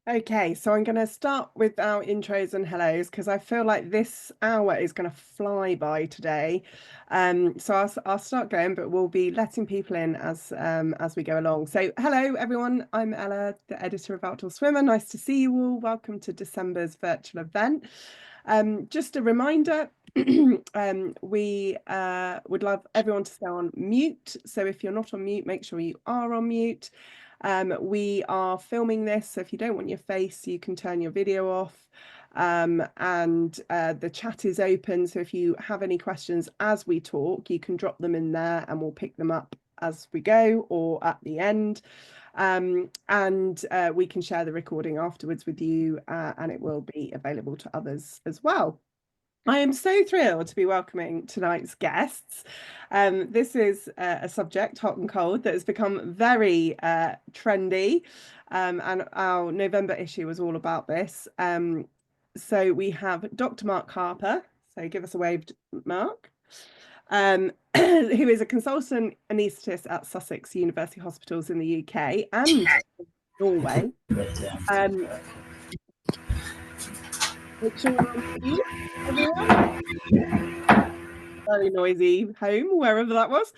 Okay, so I'm going to start with our intros and hellos because I feel like this hour is going to fly by today. So I'll start going, but we'll be letting people in as we go along. So hello everyone, I'm Ella, the editor of Outdoor Swimmer. Nice to see you all. Welcome to December's virtual event. Just a reminder, we would love everyone to stay on mute. So if you're not on mute, make sure you are on mute. We are filming this, so if you don't want your face, you can turn your video off. And the chat is open, so if you have any questions as we talk, you can drop them in there and we'll pick them up as we go or at the end. And we can share the recording afterwards with you, and it will be available to others as well. I am so thrilled to be welcoming tonight's guests. This is a subject, hot and cold, that has become very trendy, and our November issue was all about this. So we have Dr. Mark Harper. So give us a wave, Mark. Who is a consultant anaesthetist at Sussex University Hospitals in the UK and Norway. Which everyone? Very noisy home, wherever that was.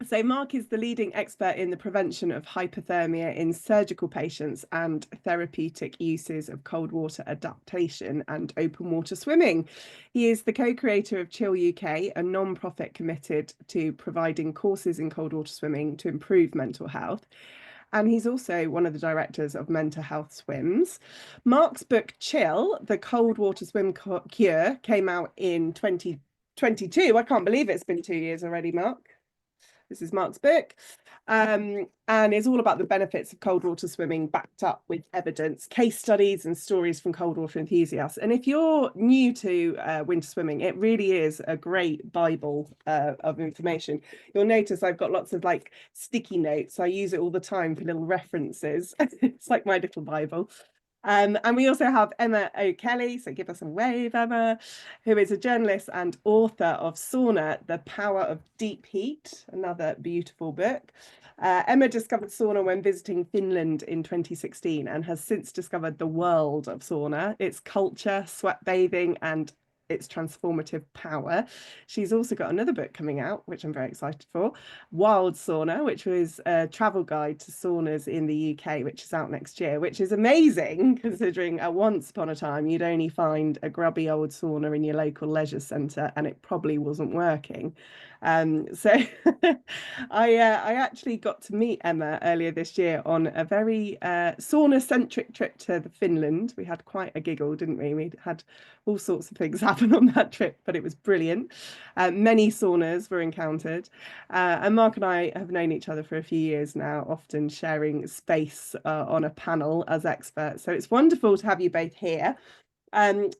So Mark is the leading expert in the prevention of hypothermia in surgical patients and therapeutic uses of cold water adaptation and open water swimming. He is the co-creator of Chill UK, a non-profit committed to providing courses in cold water swimming to improve mental health. And he's also one of the directors of Mental Health Swims. Mark's book, Chill, The Cold Water Swim Cure, came out in 2022. I can't believe it's been 2 years already, Mark. This is Mark's book. And it's all about the benefits of cold water swimming backed up with evidence, case studies and stories from cold water enthusiasts. And if you're new to winter swimming, it really is a great Bible of information. You'll notice I've got lots of like sticky notes. I use it all the time for little references. It's like my little Bible. And we also have Emma O'Kelly, so give us a wave, Emma, who is a journalist and author of Sauna, The Power of Deep Heat, another beautiful book. Emma discovered sauna when visiting Finland in 2016 and has since discovered the world of sauna, its culture, sweat bathing, and its transformative power. She's also got another book coming out, which I'm very excited for, Wild Sauna, which was a travel guide to saunas in the UK, which is out next year, which is amazing considering once upon a time you'd only find a grubby old sauna in your local leisure centre and it probably wasn't working. So I actually got to meet Emma earlier this year on a very sauna-centric trip to Finland. We had quite a giggle, didn't we? We had all sorts of things happen on that trip, but it was brilliant. Many saunas were encountered. And Mark and I have known each other for a few years now, often sharing space on a panel as experts. So it's wonderful to have you both here.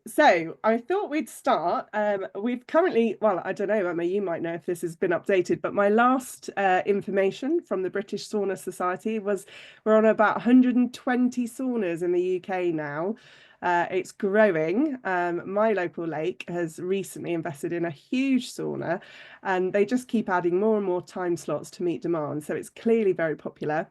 So I thought we'd start. We've currently, well, I don't know, Emma, you might know if this has been updated, but my last information from the British Sauna Society was we're on about 120 saunas in the UK now. It's growing. My local lake has recently invested in a huge sauna and they just keep adding more and more time slots to meet demand. So it's clearly very popular.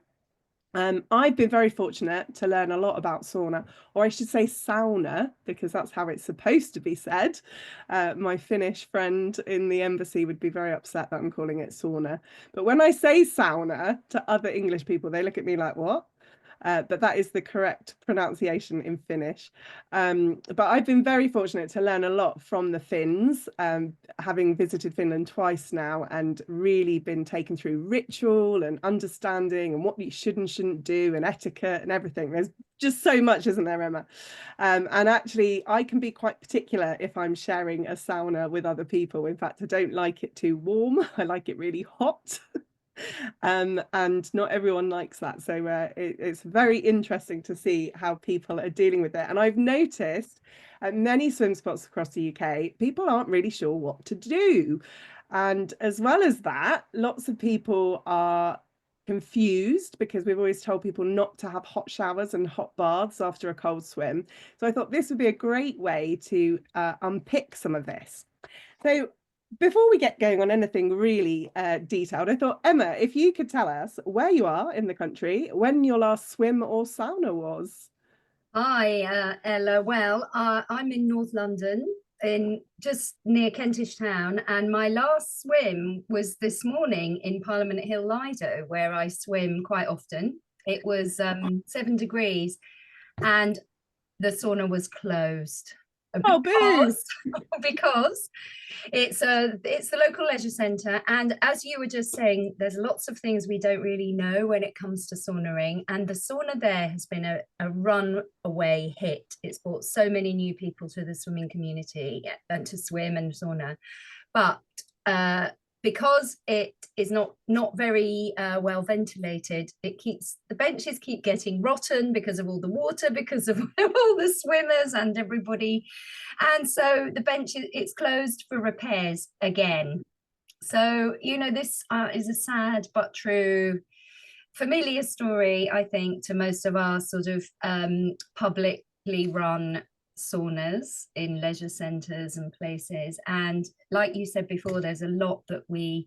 I've been very fortunate to learn a lot about sauna, or I should say sauna, because that's how it's supposed to be said. My Finnish friend in the embassy would be very upset that I'm calling it sauna. But when I say sauna to other English people, they look at me like, what? But that is the correct pronunciation in Finnish. But I've been very fortunate to learn a lot from the Finns, having visited Finland twice now and really been taken through ritual and understanding and what you should and shouldn't do and etiquette and everything. There's just so much, isn't there, Emma? And actually, I can be quite particular if I'm sharing a sauna with other people. In fact, I don't like it too warm. I like it really hot. And not everyone likes that. So it's very interesting to see how people are dealing with it. And I've noticed at many swim spots across the UK, people aren't really sure what to do. And as well as that, lots of people are confused because we've always told people not to have hot showers and hot baths after a cold swim. So I thought this would be a great way to unpick some of this. So before we get going on anything really detailed, I thought, Emma, if you could tell us where you are in the country, when your last swim or sauna was. Hi, Ella. Well, I'm in North London, in just near Kentish Town, and my last swim was this morning in Parliament Hill, Lido, where I swim quite often. It was 7 degrees, and the sauna was closed Oh, boo! because because it's the local leisure centre, and as you were just saying, there's lots of things we don't really know when it comes to saunaing, and the sauna there has been a runaway hit. It's brought so many new people to the swimming community and to swim and sauna, but uh, because it is not very well ventilated, it keeps the benches keep getting rotten because of all the water, because of all the swimmers and everybody, and so the bench it's closed for repairs again. So this is a sad but true familiar story, I think, to most of our sort of publicly run saunas in leisure centres and places. And like you said before, there's a lot that we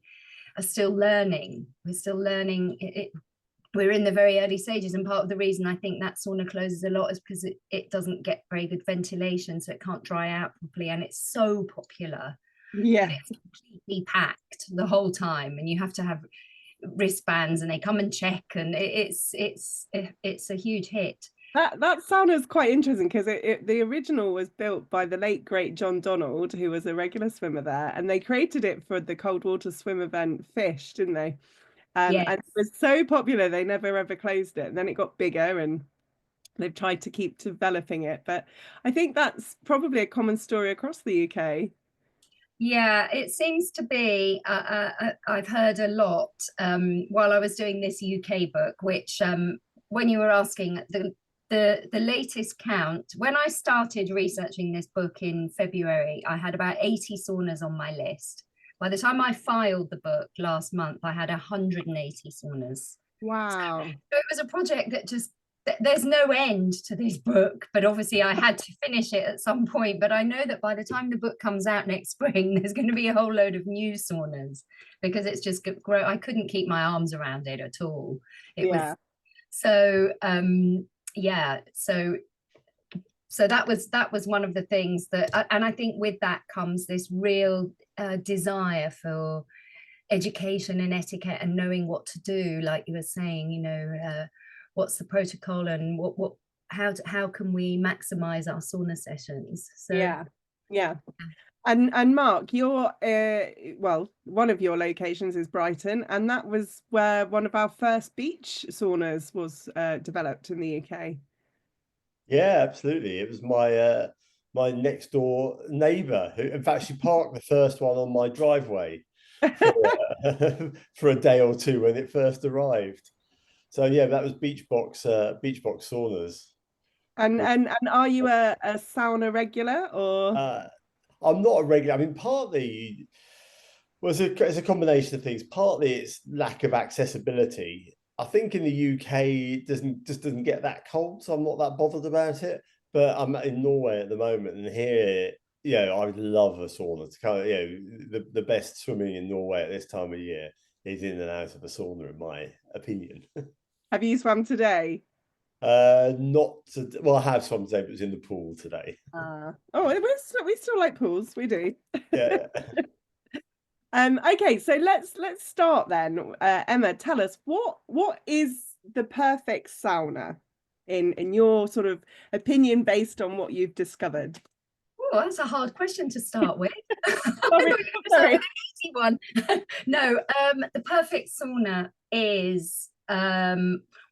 are still learning. We're still learning it. We're in the very early stages, and part of the reason I think that sauna closes a lot is because it doesn't get very good ventilation, so it can't dry out properly, and it's so popular. Yeah. It's completely packed the whole time, and you have to have wristbands, and they come and check, and it's a huge hit. That sauna is quite interesting because the original was built by the late great John Donald, who was a regular swimmer there, and they created it for the cold water swim event Fish, didn't they? And it Yes. was so popular they never ever closed it. And then it got bigger, and they've tried to keep developing it. But I think that's probably a common story across the UK. Yeah, it seems to be. I've heard a lot while I was doing this UK book, which when you were asking the latest count, when I started researching this book in February, I had about 80 saunas on my list. By the time I filed the book last month, I had 180 saunas. Wow. So it was a project that just there's no end to this book, but obviously I had to finish it at some point. But I know that by the time the book comes out next spring, there's going to be a whole load of new saunas because it's just grow. I couldn't keep my arms around it at all. It was Yeah. so yeah. So that was one of the things that, and I think with that comes this real desire for education and etiquette and knowing what to do, like you were saying, what's the protocol, and what how can we maximize our sauna sessions. So Yeah. Yeah. And Mark, your well, one of your locations is Brighton, and that was where one of our first beach saunas was developed in the UK. Yeah, absolutely. It was my next door neighbour who, in fact, she parked the first one on my driveway for for a day or two when it first arrived. So yeah, that was Beach Box saunas. And are you a sauna regular or? Uh, I'm not a regular. I mean, partly was it's a combination of things. Partly it's lack of accessibility. I think in the UK it doesn't get that cold, so I'm not that bothered about it. But I'm in Norway at the moment, and here, I would love a sauna to kind of, the best swimming in Norway at this time of year is in and out of a sauna, in my opinion. Have you swum today? Not to, well, I have swum today, but it was in the pool today. Oh, we still like pools. We do. Yeah. Okay, so let's start then. Emma, tell us what is the perfect sauna in your sort of opinion based on what you've discovered? oh, that's a hard question to start with. I thought Sorry, you were sorry. an easy one. No, the perfect sauna is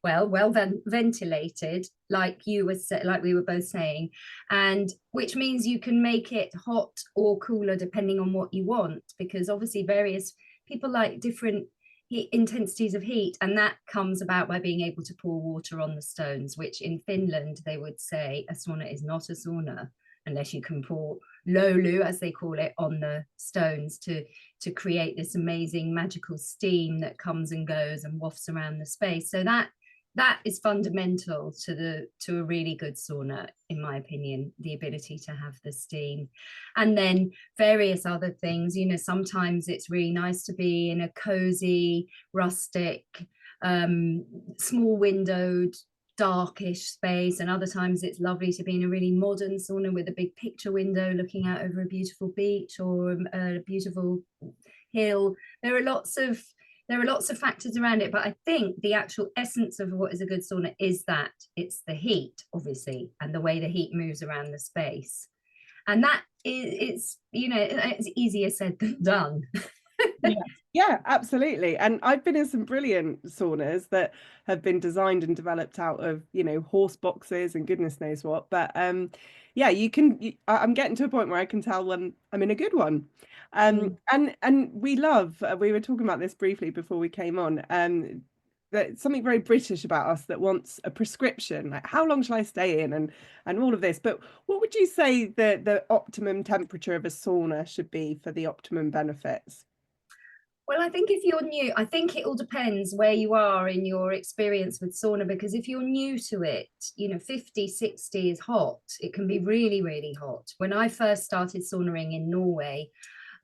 well ventilated, like we were both saying, and which means you can make it hot or cooler depending on what you want, because obviously various people like different heat intensities of heat, and that comes about by being able to pour water on the stones, which in Finland they would say a sauna is not a sauna unless you can pour lolu, as they call it, on the stones to create this amazing magical steam that comes and goes and wafts around the space. So that is fundamental to a really good sauna, in my opinion, the ability to have the steam. And then various other things, you know, sometimes it's really nice to be in a cozy, rustic, small windowed, darkish space, and other times it's lovely to be in a really modern sauna with a big picture window looking out over a beautiful beach or a beautiful hill. There are lots of factors around it, but I think the actual essence of what is a good sauna is that it's the heat, obviously, and the way the heat moves around the space. And that it's, you know, it's easier said than done. Yeah, absolutely. And I've been in some brilliant saunas that have been designed and developed out of, you know, horse boxes and goodness knows what. But yeah, I'm getting to a point where I can tell when I'm in a good one. And we love, we were talking about this briefly before we came on, that something very British about us that wants a prescription, like how long shall I stay in, and all of this. But what would you say the optimum temperature of a sauna should be for the optimum benefits? Well, I think if you're new, I think it all depends where you are in your experience with sauna, because if you're new to it, you know, 50, 60 is hot. It can be really, really hot. When I first started saunaing in Norway,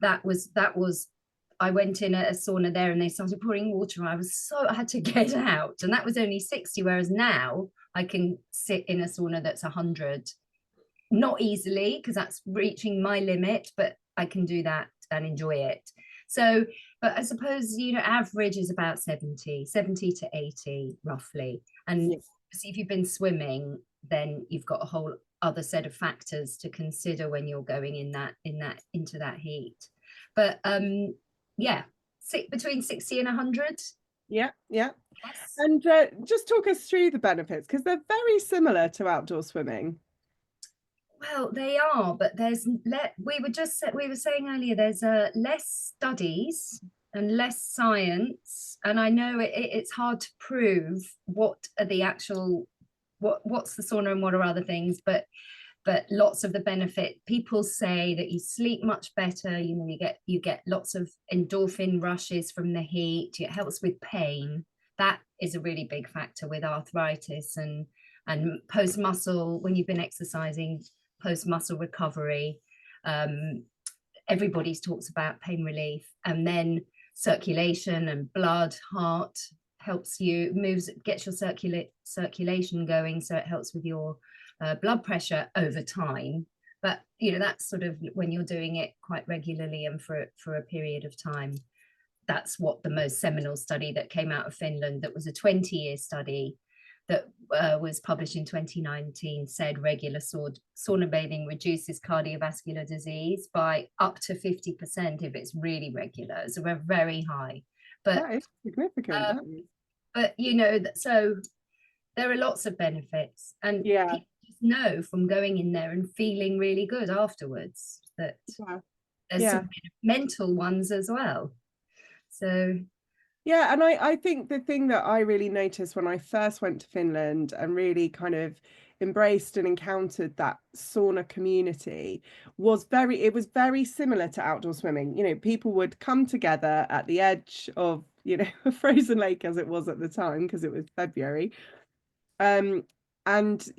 that was I went in a sauna there and they started pouring water. I had to get out, and that was only 60, whereas now I can sit in a sauna that's 100. Not easily, because that's reaching my limit, but I can do that and enjoy it. So, but I suppose, you know, average is about 70 to 80 roughly. And see, if you've been swimming, then you've got a whole other set of factors to consider when you're going into that heat. But yeah, between 60 and 100. Yeah. Yes. And just talk us through the benefits, because they're very similar to outdoor swimming. Well, they are, but we were saying earlier, there's less studies and less science, and I know it's hard to prove what are the actual what's the sauna and what are other things, but lots of the benefit, people say that you sleep much better, you know, you get lots of endorphin rushes from the heat, it helps with pain. That is a really big factor with arthritis and post muscle, when you've been exercising, post muscle recovery. Everybody talks about pain relief, and then circulation and blood, heart helps you, gets your circulation going, so it helps with your blood pressure over time. But you know, that's sort of when you're doing it quite regularly and for a period of time. That's what the most seminal study that came out of Finland, that was a 20-year study that was published in 2019, said regular sauna bathing reduces cardiovascular disease by up to 50% if it's really regular. So we're very high. But that is significant. But you know, so there are lots of benefits, and people just know from going in there and feeling really good afterwards that there's some mental ones as well. So yeah, and I think the thing that I really noticed when I first went to Finland and really kind of embraced and encountered that sauna community it was very similar to outdoor swimming. You know, people would come together at the edge of, you know, a frozen lake, as it was at the time, because it was February. And,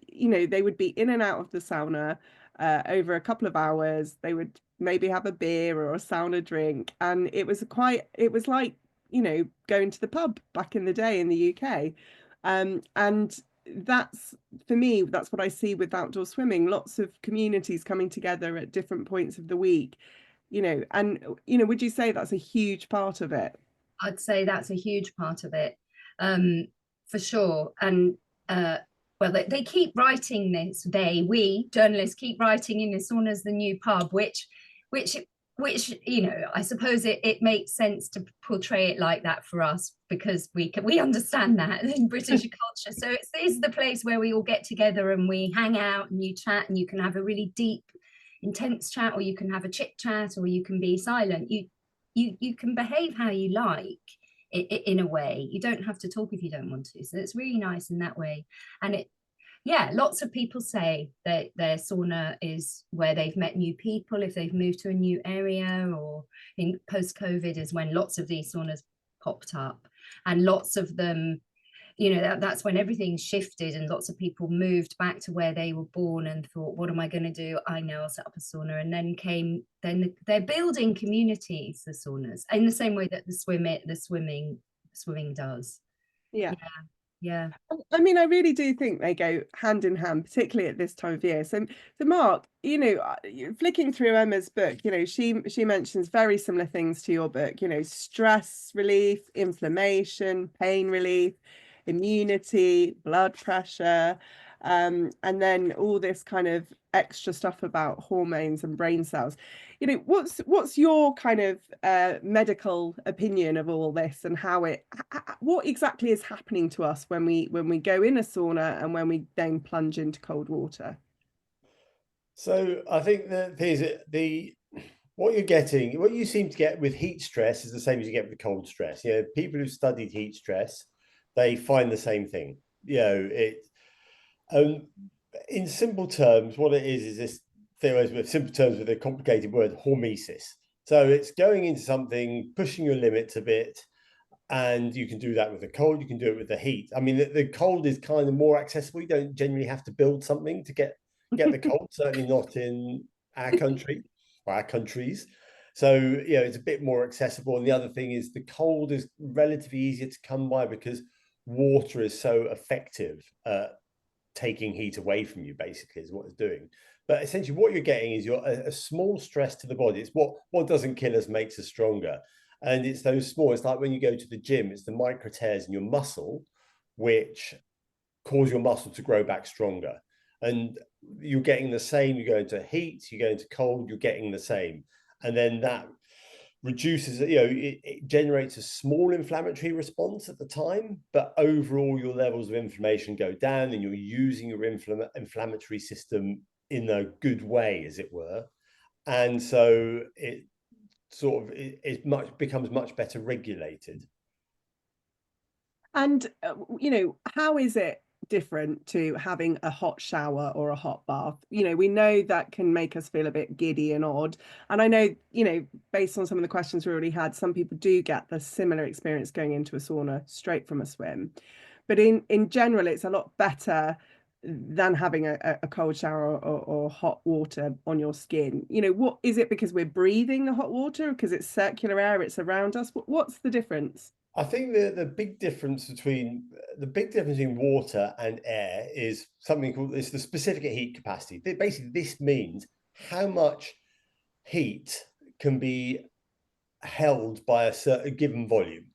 you know, they would be in and out of the sauna over a couple of hours. They would maybe have a beer or a sauna drink. And it was like, you know, going to the pub back in the day in the UK. And that's, for me, that's what I see with outdoor swimming, lots of communities coming together at different points of the week, you know, and, you know, would you say that's a huge part of it? I'd say that's a huge part of it, for sure. And well, they keep writing this, we journalists keep writing in the sauna's the new pub, which you know, I suppose it makes sense to portray it like that for us, because we understand that in British culture. So it's the place where we all get together and we hang out and you chat, and you can have a really deep, intense chat, or you can have a chit chat, or you can be silent. You can behave how you like in a way. You don't have to talk if you don't want to. So it's really nice in that way. And lots of people say that their sauna is where they've met new people if they've moved to a new area, or in post-COVID is when lots of these saunas popped up, and lots of them, you know, that's when everything shifted and lots of people moved back to where they were born and thought, what am I going to do? I know, I'll set up a sauna. And then they're building communities, the saunas, in the same way that the swimming does. Yeah. Yeah. I mean, I really do think they go hand in hand, particularly at this time of year. So Mark, you know, flicking through Emma's book, you know, she mentions very similar things to your book, you know, stress relief, inflammation, pain relief, immunity, blood pressure, and then all this kind of extra stuff about hormones and brain cells. You know, what's your kind of medical opinion of all this, and how what exactly is happening to us when we go in a sauna and when we then plunge into cold water? So I think that what you seem to get with heat stress is the same as you get with cold stress. You know, people who've studied heat stress, they find the same thing. You know, in simple terms, what it is this with simple terms with a complicated word, hormesis. So it's going into something, pushing your limits a bit, and you can do that with the cold. You can do it with the heat. I mean, the cold is kind of more accessible. You don't generally have to build something to get the cold. Certainly not in our country or our countries. So you know, it's a bit more accessible. And the other thing is the cold is relatively easier to come by because water is so effective at taking heat away from you. Basically, is what it's doing. But essentially, what you're getting is a small stress to the body. It's what doesn't kill us makes us stronger. And it's those small, it's like when you go to the gym, it's the micro tears in your muscle, which cause your muscle to grow back stronger. And you're getting the same, you go into heat, you go into cold, you're getting the same. And then that reduces, you know, it generates a small inflammatory response at the time, but overall your levels of inflammation go down and you're using your inflammatory system in a good way, as it were. And so it becomes much better regulated. And you know, how is it different to having a hot shower or a hot bath? You know, we know that can make us feel a bit giddy and odd. And I know, you know, based on some of the questions we already had, some people do get the similar experience going into a sauna straight from a swim. But in general, it's a lot better than having a cold shower or hot water on your skin. You know, what is it, because we're breathing the hot water, because it's circular air, it's around us? What's the difference? I think the big difference between water and air is something called, it's the specific heat capacity. Basically, this means how much heat can be held by a certain given volume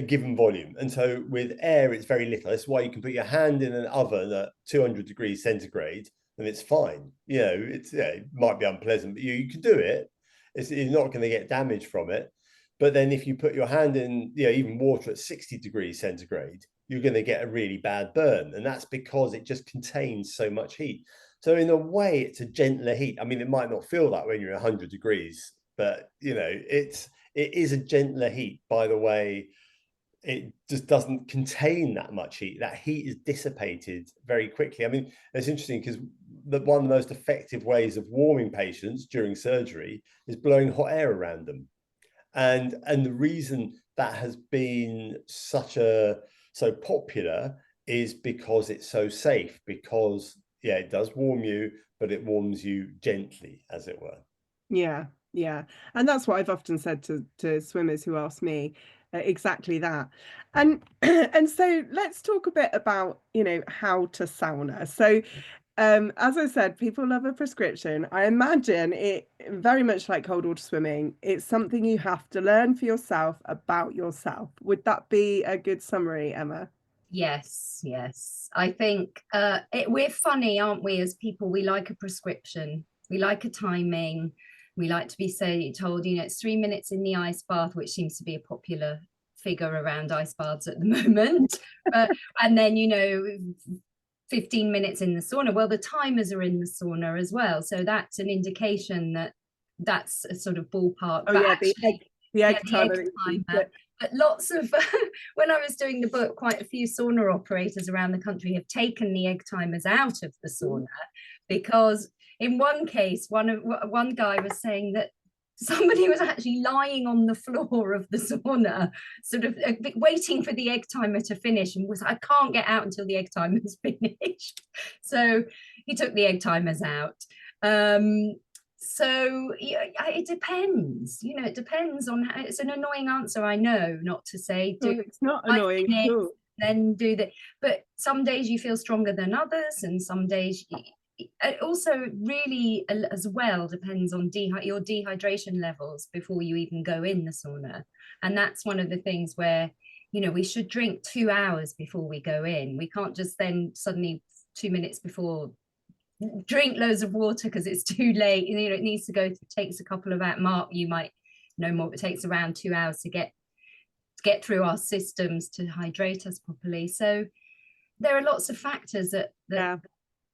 given volume. And so with air, it's very little. That's why you can put your hand in an oven at 200 degrees centigrade and it's fine. You know, it might be unpleasant, but you can do it. You're not going to get damage from it. But then if you put your hand in, you know, even water at 60 degrees centigrade, you're going to get a really bad burn. And that's because it just contains so much heat. So in a way, it's a gentler heat. I mean, it might not feel that when you're 100 degrees, but, you know, it is a gentler heat. By the way, it just doesn't contain that much heat. That heat is dissipated very quickly. I mean, it's interesting because one of the most effective ways of warming patients during surgery is blowing hot air around them. And the reason that has been so popular is because it's so safe, because it does warm you, but it warms you gently, as it were. Yeah, and that's what I've often said to swimmers who ask me exactly that. And and so let's talk a bit about, you know, how to sauna. So as I said, people love a prescription. I imagine it very much like cold water swimming. It's something you have to learn for yourself about yourself. Would that be a good summary, Emma? Yes. I think we're funny, aren't we, as people? We like a prescription. We like a timing. We like to be told, you know, it's 3 minutes in the ice bath, which seems to be a popular figure around ice baths at the moment. And then, you know, 15 minutes in the sauna. Well, the timers are in the sauna as well. So that's an indication that that's a sort of ballpark. Oh, but yeah, actually, the egg timer. But lots of, when I was doing the book, quite a few sauna operators around the country have taken the egg timers out of the sauna because in one case, one guy was saying that somebody was actually lying on the floor of the sauna, sort of waiting for the egg timer to finish, and was, I can't get out until the egg timer's finished. So he took the egg timers out. So yeah, it depends, you know, it depends on how. It's an annoying answer, I know, not to say do it's not 5 annoying at minutes, all. then do the, but some days you feel stronger than others, and some days it also really as well depends on your dehydration levels before you even go in the sauna. And that's one of the things where, you know, we should drink 2 hours before we go in. We can't just then suddenly 2 minutes before drink loads of water because it's too late. You know, it needs to go, it takes a couple of hours. Mark, you might know more, it takes around 2 hours to get through our systems to hydrate us properly. So there are lots of factors that Yeah.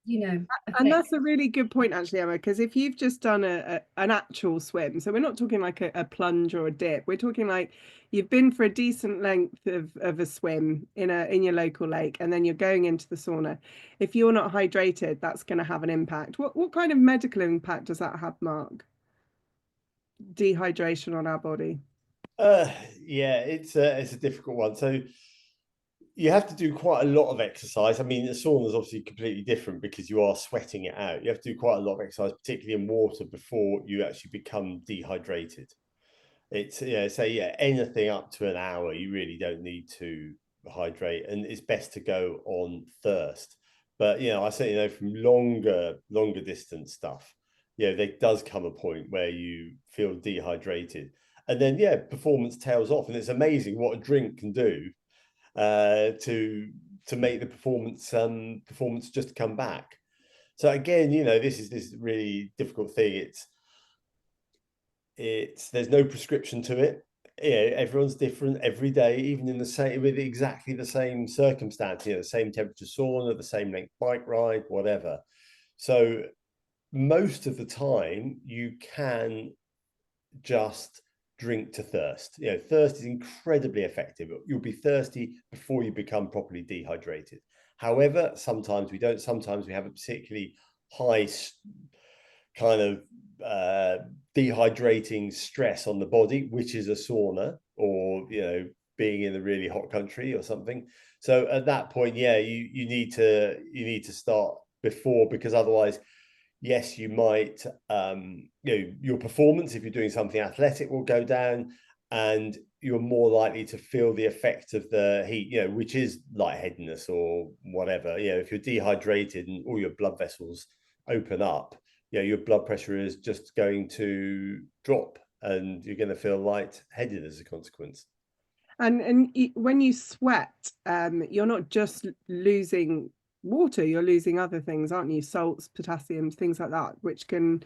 you know, and that's a really good point actually, Emma, because if you've just done an actual swim, so we're not talking like a plunge or a dip, we're talking like you've been for a decent length of a swim in your local lake, and then you're going into the sauna. If you're not hydrated, that's going to have an impact. What kind of medical impact does that have, Mark? Dehydration on our body? Yeah, it's a difficult one. So you have to do quite a lot of exercise. I mean, the sauna is obviously completely different because you are sweating it out. You have to do quite a lot of exercise, particularly in water, before you actually become dehydrated. It's, yeah, so yeah, anything up to an hour, you really don't need to hydrate, and it's best to go on thirst. But you know, I certainly know from longer distance stuff, yeah, there does come a point where you feel dehydrated, and then yeah, performance tails off, and it's amazing what a drink can do to make the performance just come back. So again, you know, this is this really difficult thing. It's there's no prescription to it. Yeah, everyone's different every day, even in the same with exactly the same circumstance. You know, the same temperature sauna, the same length bike ride, whatever. So most of the time, you can just drink to thirst. You know, thirst is incredibly effective. You'll be thirsty before you become properly dehydrated. However, sometimes we don't. Sometimes we have a particularly high kind of dehydrating stress on the body, which is a sauna, or you know, being in a really hot country or something. So at that point, yeah, you need to start before, because otherwise, yes, you might you know, your performance, if you're doing something athletic, will go down, and you're more likely to feel the effect of the heat, you know, which is lightheadedness or whatever. You know, if you're dehydrated and all your blood vessels open up, you know, your blood pressure is just going to drop, and you're going to feel lightheaded as a consequence. And when you sweat, you're not just losing water, you're losing other things, aren't you? Salts, potassium, things like that, which can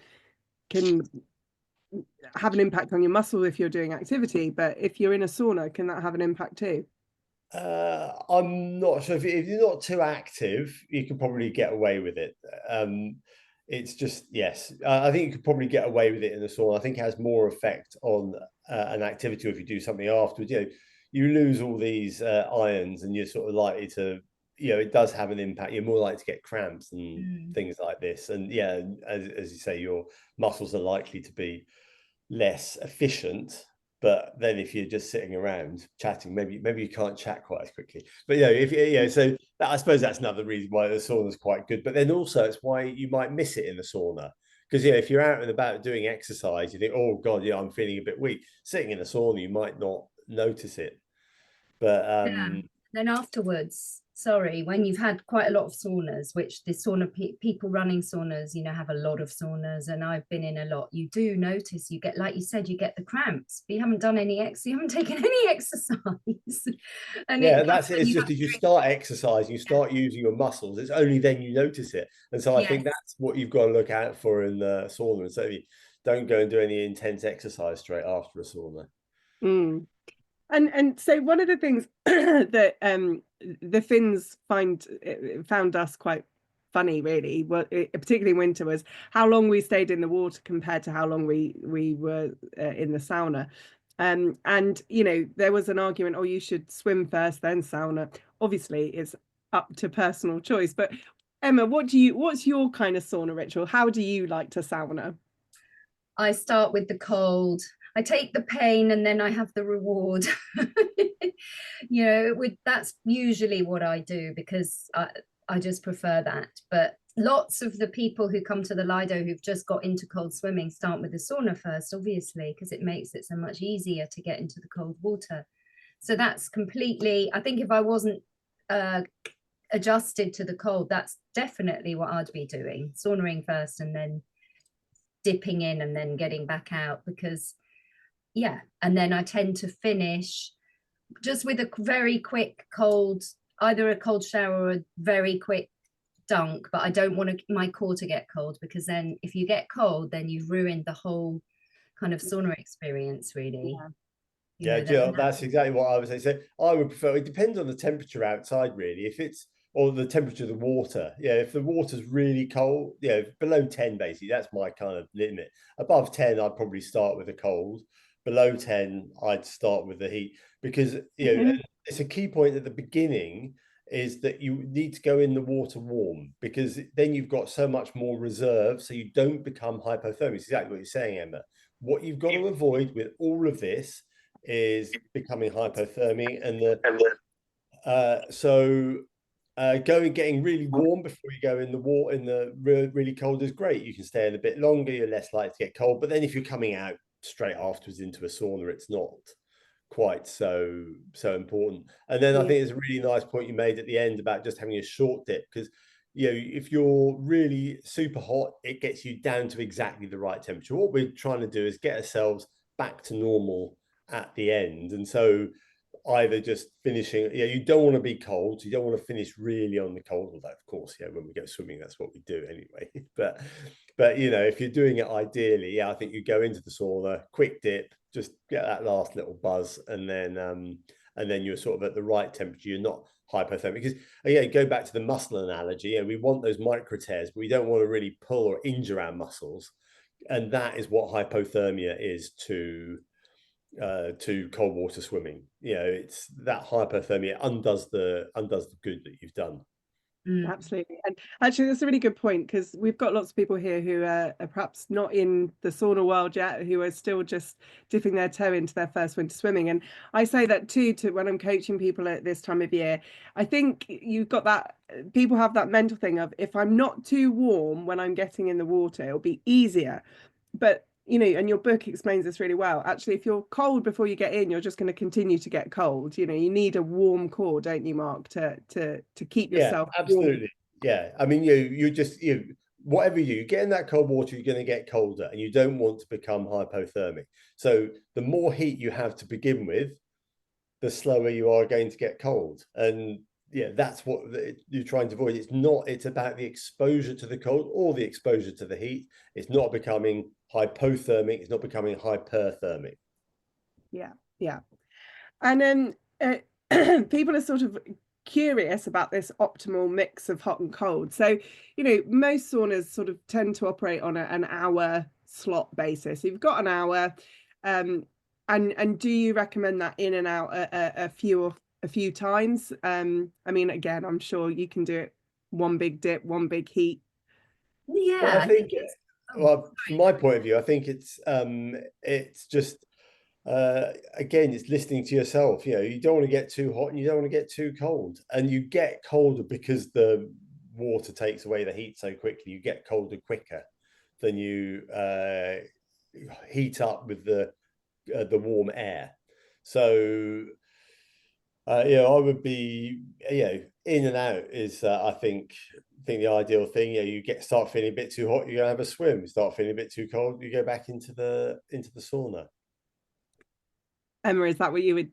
have an impact on your muscle if you're doing activity. But if you're in a sauna, can that have an impact too? I'm not sure. If you're not too active, you can probably get away with it. It's just, yes, I think you could probably get away with it in the sauna. I think it has more effect on an activity, or if you do something afterwards. You know, you lose all these ions, and you're sort of likely to, you know, it does have an impact. You're more likely to get cramps and things like this. And yeah, as you say, your muscles are likely to be less efficient. But then if you're just sitting around chatting, maybe you can't chat quite as quickly. But yeah, if you know, so that, I suppose that's another reason why the sauna is quite good. But then also it's why you might miss it in the sauna, because yeah, if you're out and about doing exercise, you think, oh god, yeah, I'm feeling a bit weak. Sitting in a sauna, you might not notice it. But Yeah. Then afterwards, sorry, when you've had quite a lot of saunas, which the sauna people running saunas, you know, have a lot of saunas, and I've been in a lot, you do notice, you get, like you said, you get the cramps, but you haven't done any you haven't taken any exercise. And yeah, that's it. It's just as you start exercising, you start using your muscles, it's only then you notice it. And so I think that's what you've got to look out for in the sauna. And so you don't go and do any intense exercise straight after a sauna. Mm. And so one of the things that the Finns found us quite funny, really, particularly in winter, was how long we stayed in the water compared to how long we were in the sauna. And you know, there was an argument, oh, you should swim first, then sauna. Obviously, it's up to personal choice. But Emma, what's your kind of sauna ritual? How do you like to sauna? I start with the cold. I take the pain and then I have the reward. You know, that's usually what I do, because I just prefer that. But lots of the people who come to the Lido who've just got into cold swimming start with the sauna first, obviously, because it makes it so much easier to get into the cold water. So that's completely, I think if I wasn't adjusted to the cold, that's definitely what I'd be doing, saunaing first and then dipping in and then getting back out, because yeah. And then I tend to finish just with a very quick cold, either a cold shower or a very quick dunk, but I don't want my core to get cold, because then if you get cold, then you've ruined the whole kind of sauna experience, really. Yeah, that's exactly what I would say. So I would prefer, it depends on the temperature outside, really. If it's, or the temperature of the water. Yeah, if the water's really cold, yeah, below 10, basically, that's my kind of limit. Above 10, I'd probably start with the cold. Below 10, I'd start with the heat, because, you know, it's a key point at the beginning is that you need to go in the water warm, because then you've got so much more reserve, so you don't become hypothermic. It's exactly what you're saying, Emma. What you've got to avoid with all of this is becoming hypothermic, and getting really warm before you go in the water in the really cold is great. You can stay in a bit longer, you're less likely to get cold. But then if you're coming out straight afterwards into a sauna, it's not quite so important. And then I think it's a really nice point you made at the end about just having a short dip, because you know, if you're really super hot, it gets you down to exactly the right temperature. What we're trying to do is get ourselves back to normal at the end. And so either just finishing, you don't want to be cold, you don't want to finish really on the cold, although of course, when we go swimming, that's what we do anyway. but you know, if you're doing it ideally, I think you go into the sauna, quick dip, just get that last little buzz, and then you're sort of at the right temperature, you're not hypothermic. Because again, go back to the muscle analogy, we want those micro tears, but we don't want to really pull or injure our muscles, and that is what hypothermia is to cold water swimming. You know, it's that hypothermia undoes the good that you've done. Absolutely. And actually, that's a really good point, because we've got lots of people here who are perhaps not in the sauna world yet, who are still just dipping their toe into their first winter swimming. And I say that too, to when I'm coaching people at this time of year. I think you've got that, people have that mental thing of, if I'm not too warm when I'm getting in the water, it'll be easier. But you know, and your book explains this really well. Actually, if you're cold before you get in, you're just going to continue to get cold. You know, you need a warm core, don't you, Mark, to keep yourself absolutely warm. Yeah, I mean, you just whatever you get in that cold water, you're going to get colder, and you don't want to become hypothermic. So the more heat you have to begin with, the slower you are going to get cold. And that's what you're trying to avoid. It's about the exposure to the cold or the exposure to the heat. It's not becoming hypothermic, it's not becoming hyperthermic. Yeah. And then people are sort of curious about this optimal mix of hot and cold. So, you know, most saunas sort of tend to operate on an hour slot basis. You've got an hour, and do you recommend that in and out a few times? I mean, again, I'm sure you can do it one big dip, one big heat. Well, I think from my point of view, I think it's just again, it's listening to yourself. You know, you don't want to get too hot and you don't want to get too cold, and you get colder because the water takes away the heat so quickly. You get colder quicker than you heat up with the warm air. So I would be in and out is I think the ideal thing. You start feeling a bit too hot, you go have a swim. Start feeling a bit too cold, you go back into the sauna. Emma, is that what you would?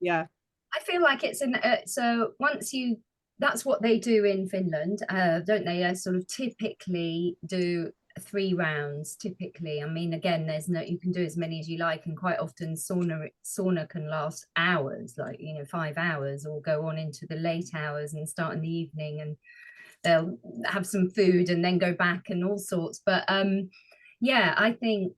Yeah. I feel like it's so once you, that's what they do in Finland, don't they? Sort of typically do 3 rounds. Typically, I mean, again, you can do as many as you like, and quite often sauna can last hours, like 5 hours, or go on into the late hours and start in the evening, and they'll have some food and then go back and all sorts. But I think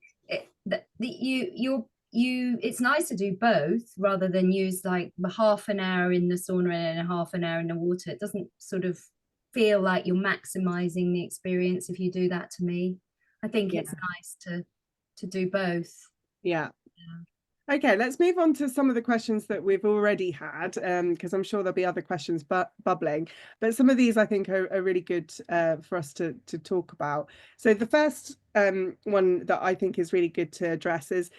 it's nice to do both, rather than use like half an hour in the sauna and a half an hour in the water. It doesn't sort of feel like you're maximizing the experience if you do that, to me. I think it's nice to to do both. Yeah. Okay, let's move on to some of the questions that we've already had, because I'm sure there'll be other questions bubbling. But some of these I think are really good for us to talk about. So the first one that I think is really good to address is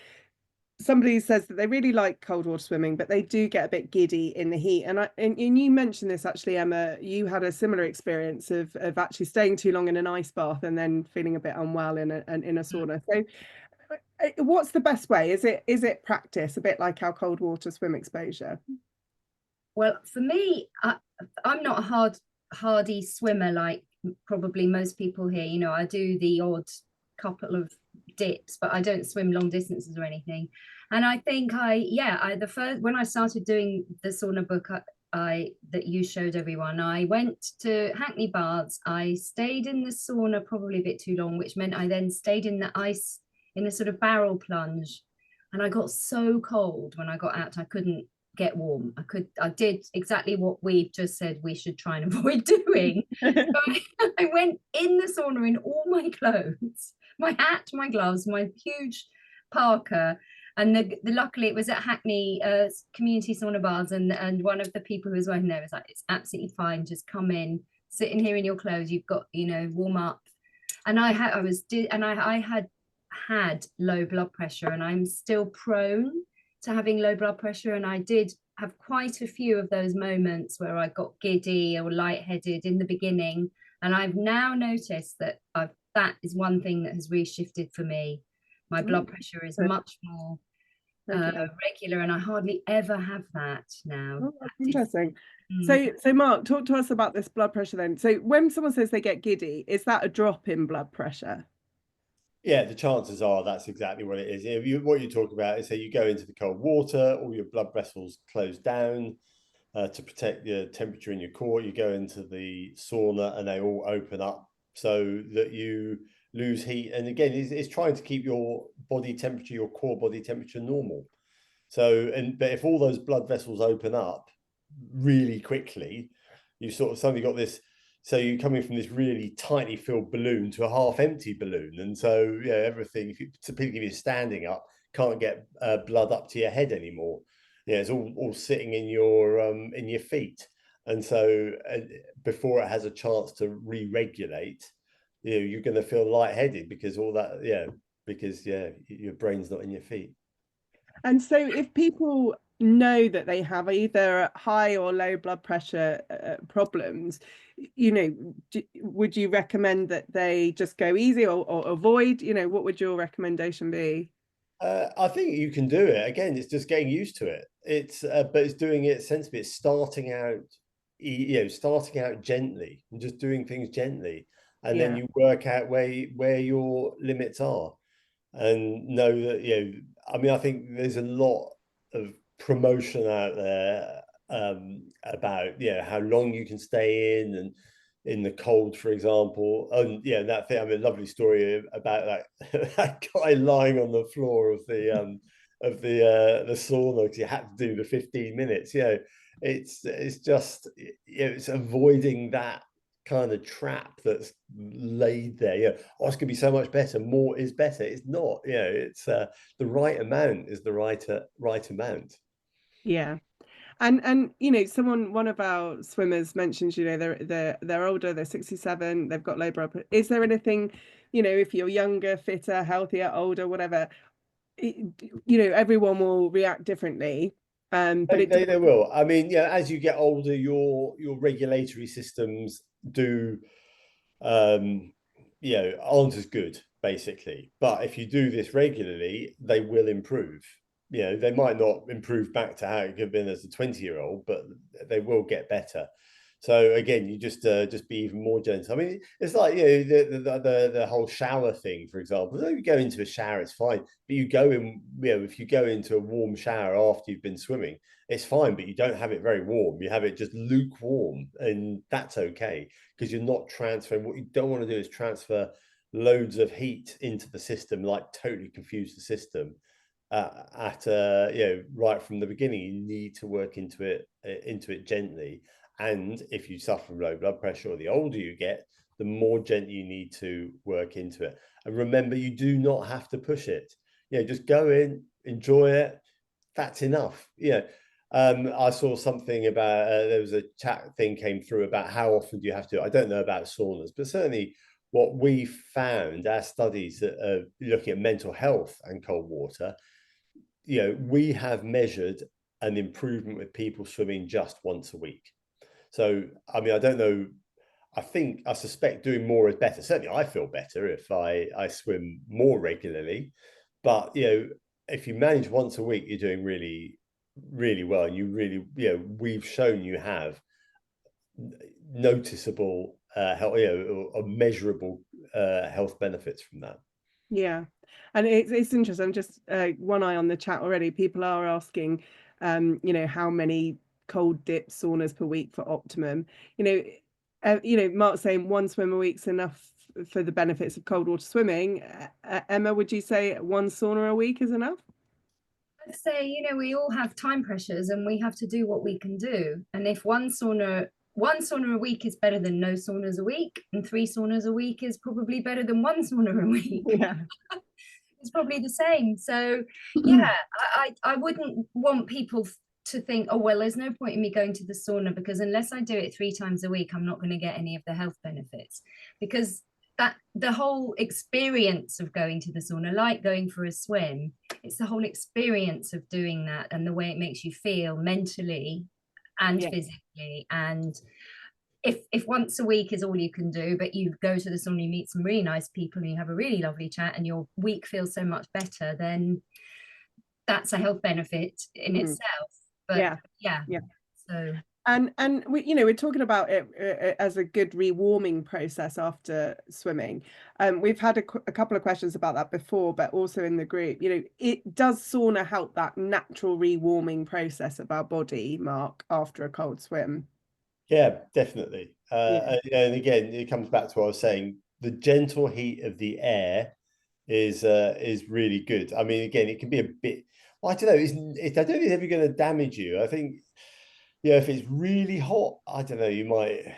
somebody says that they really like cold water swimming, but they do get a bit giddy in the heat. And you mentioned this actually, Emma, you had a similar experience of actually staying too long in an ice bath and then feeling a bit unwell in a sauna. So what's the best way? Is it practice, a bit like our cold water swim exposure? Well, for me, I'm not a hardy swimmer like probably most people here. You know, I do the odd couple of dips, but I don't swim long distances or anything. And I think the first when I started doing the sauna book I that you showed everyone, I went to Hackney Baths. I stayed in the sauna probably a bit too long, which meant I then stayed in the ice in a sort of barrel plunge. And I got so cold when I got out, I couldn't get warm. I did exactly what we've just said we should try and avoid doing. So I went in the sauna in all my clothes, my hat, my gloves, my huge parka. And luckily it was at Hackney community sauna bars, and one of the people who was working there was like, it's absolutely fine, just come in, sit in here in your clothes, you've got, you know, warm up. And I had low blood pressure, and I'm still prone to having low blood pressure. And I did have quite a few of those moments where I got giddy or lightheaded in the beginning. And I've now noticed that that is one thing that has really shifted for me. My blood pressure is much more regular, and I hardly ever have that now. Oh, that's interesting. So Mark, talk to us about this blood pressure then. So when someone says they get giddy, is that a drop in blood pressure? Yeah, the chances are that's exactly what it is. What you talk about is that you go into the cold water, all your blood vessels close down to protect the temperature in your core. You go into the sauna and they all open up so that you lose heat. And again, it's trying to keep your body temperature, your core body temperature normal. So, but if all those blood vessels open up really quickly, you sort of suddenly got this. So you're coming from this really tightly filled balloon to a half empty balloon. And so, yeah, everything, particularly if you're standing up, can't get blood up to your head anymore. Yeah, it's all sitting in your feet. And so before it has a chance to re-regulate, you're going to feel lightheaded because all that, your brain's not in your feet. And so if people know that they have either high or low blood pressure problems, you know, would you recommend that they just go easy or avoid? You know, what would your recommendation be? I think you can do it. Again, it's just getting used to it. But it's doing it sensibly. It's starting out gently and just doing things gently, and then you work out where your limits are, and know that I mean, I think there's a lot of promotion out there about how long you can stay in the cold, for example. And that thing. I mean, a lovely story about that guy lying on the floor of the sauna because you had to do the 15 minutes. It's just it's avoiding that kind of trap that's laid there. Oh, it's gonna be so much better. More is better. It's not. It's the right amount is the right amount. Yeah. And you know, one of our swimmers mentions, you know, they're older, they're 67, they've got low blood pressure. Is there anything, you know, if you're younger, fitter, healthier, older, whatever, you know, everyone will react differently. But they will. I mean, as you get older, your regulatory systems do aren't as good, basically. But if you do this regularly, they will improve. They might not improve back to how it could have been as a 20-year-old, but they will get better. So again, you just be even more gentle. I mean, it's like the whole shower thing, for example. If you go into a shower, it's fine. But you go in, if you go into a warm shower after you've been swimming, it's fine. But you don't have it very warm. You have it just lukewarm, and that's okay because you're not transferring. What you don't want to do is transfer loads of heat into the system, like totally confuse the system. Right from the beginning, you need to work into it gently. And if you suffer from low blood pressure, or the older you get, the more gently you need to work into it. And remember, you do not have to push it. Just go in, enjoy it. That's enough. I saw something about there was a chat thing came through about how often do you have to. I don't know about saunas, but certainly what we found, our studies that are looking at mental health and cold water, we have measured an improvement with people swimming just once a week. So, I mean, I don't know. I suspect doing more is better. Certainly, I feel better if I swim more regularly. But, if you manage once a week, you're doing really, really well. And you really, we've shown you have noticeable health, or measurable health benefits from that. Yeah, and it's interesting. I'm just one eye on the chat already. People are asking, how many cold dip saunas per week for optimum. Mark's saying one swim a week's enough for the benefits of cold water swimming. Emma, would you say one sauna a week is enough? I'd say, we all have time pressures and we have to do what we can do. And if one sauna a week is better than no saunas a week, and 3 saunas a week is probably better than 1 sauna a week. Yeah. It's probably the same. So yeah, I wouldn't want people to think, oh, well, there's no point in me going to the sauna because unless I do it 3 times a week, I'm not going to get any of the health benefits. Because that the whole experience of going to the sauna, like going for a swim, it's the whole experience of doing that and the way it makes you feel mentally and physically. And if once a week is all you can do, but you go to the sauna, you meet some really nice people and you have a really lovely chat and your week feels so much better, then that's a health benefit in itself. But yeah. So and we're talking about it as a good rewarming process after swimming. We've had a couple of questions about that before, but also in the group, it does sauna help that natural rewarming process of our body, Mark, after a cold swim? Yeah, definitely. And again, it comes back to what I was saying. The gentle heat of the air is really good. I mean, again, it can be a bit. Well, I don't know. I don't think it's ever going to damage you. I think, if it's really hot, I don't know. You might.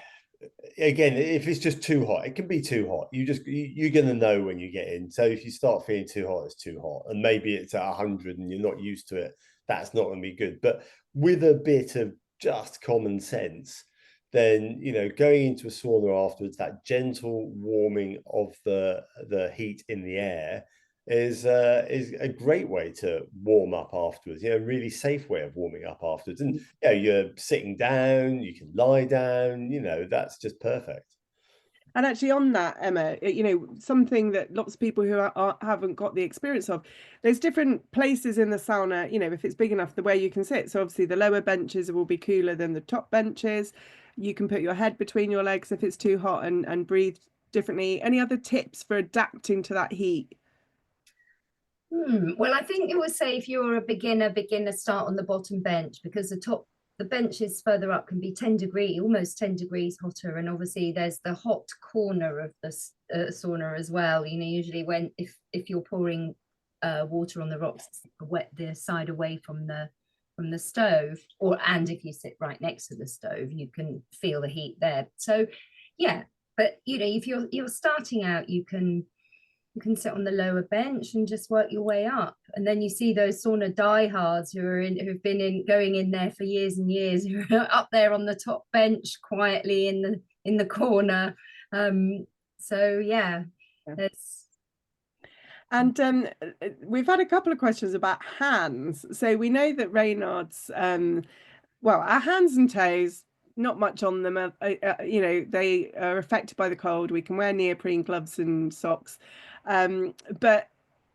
Again, if it's just too hot, it can be too hot. You're going to know when you get in. So if you start feeling too hot, it's too hot, and maybe it's at 100 and you're not used to it. That's not going to be good. But with a bit of just common sense, then going into a sauna afterwards, that gentle warming of the heat in the air is a great way to warm up afterwards. A really safe way of warming up afterwards. And you're sitting down, you can lie down. That's just perfect. And actually on that, Emma, something that lots of people who haven't got the experience of, there's different places in the sauna, if it's big enough, the way you can sit. So obviously the lower benches will be cooler than the top benches. You can put your head between your legs if it's too hot and breathe differently. Any other tips for adapting to that heat? Well, I think it would say if you're a beginner, start on the bottom bench, because the benches further up can be almost 10 degrees hotter. And obviously there's the hot corner of the sauna as well. Usually if you're pouring water on the rocks, the side away from the stove, and if you sit right next to the stove, you can feel the heat there. So yeah, but if you're starting out, you can sit on the lower bench and just work your way up. And then you see those sauna diehards who've been going in there for years and years, who are up there on the top bench quietly in the corner. So yeah. And we've had a couple of questions about hands. So we know that Raynaud's, our hands and toes, not much on them. They are affected by the cold. We can wear neoprene gloves and socks. But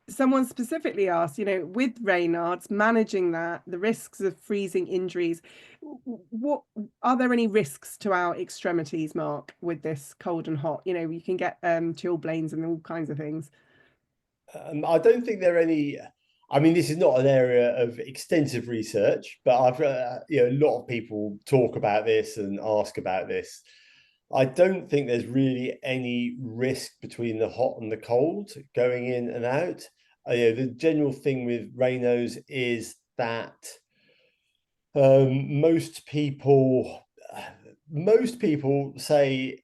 someone specifically asked, with Raynaud's, managing the risks of freezing injuries, what are there any risks to our extremities, Mark, with this cold and hot? You can get chilblains and all kinds of things. I don't think there are any. I mean, this is not an area of extensive research, but I've a lot of people talk about this and ask about this. I don't think there's really any risk between the hot and the cold going in and out. The general thing with Raynaud's is that most people say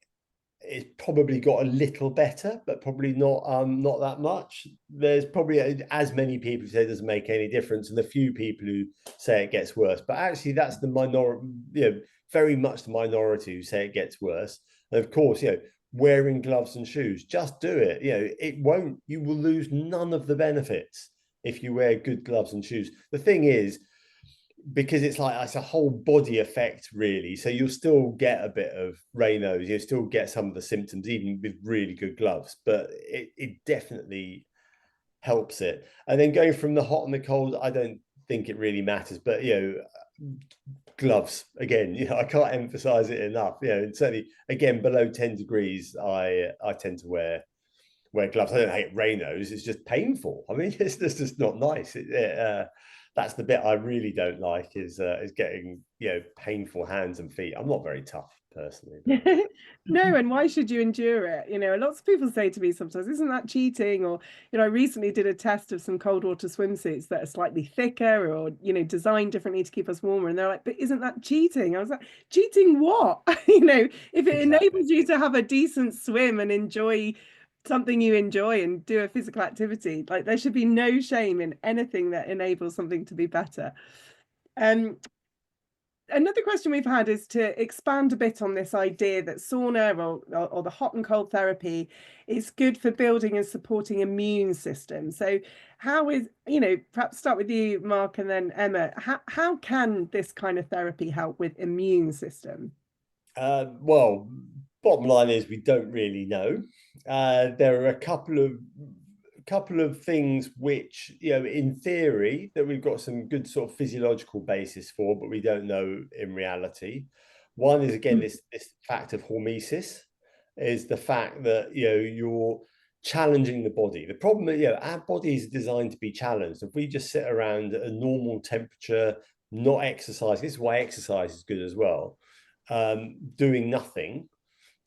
it's probably got a little better, but probably not that much. There's probably as many people who say it doesn't make any difference, and a few people who say it gets worse. But actually, that's the minority, very much the minority who say it gets worse. And of course, wearing gloves and shoes, just do it. You will lose none of the benefits if you wear good gloves and shoes. The thing is, because it's a whole body effect, really. So you'll still get a bit of Raynaud's, you'll still get some of the symptoms, even with really good gloves, but it definitely helps it. And then going from the hot and the cold, I don't think it really matters, but gloves again, I can't emphasize it enough. And certainly again, below 10 degrees, I tend to wear gloves. I don't hate Raynaud's, it's just painful. I mean, it's just not nice. That's the bit I really don't like, is getting painful hands and feet. I'm not very tough personally. No, and why should you endure it? Lots of people say to me sometimes, isn't that cheating? Or, I recently did a test of some cold water swimsuits that are slightly thicker or, designed differently to keep us warmer. And they're like, but isn't that cheating? I was like, cheating what? If it enables you to have a decent swim and enjoy something you enjoy and do a physical activity, like there should be no shame in anything that enables something to be better. Another question we've had is to expand a bit on this idea that sauna or the hot and cold therapy is good for building and supporting immune system. So how is, perhaps start with you, Mark, and then Emma, how can this kind of therapy help with immune system? Well, bottom line is we don't really know. There are a couple of things which, in theory, that we've got some good sort of physiological basis for, but we don't know in reality. One is, again, this fact of hormesis, is the fact that you're challenging the body. The problem is, our body is designed to be challenged. If we just sit around at a normal temperature, not exercise, this is why exercise is good as well, doing nothing,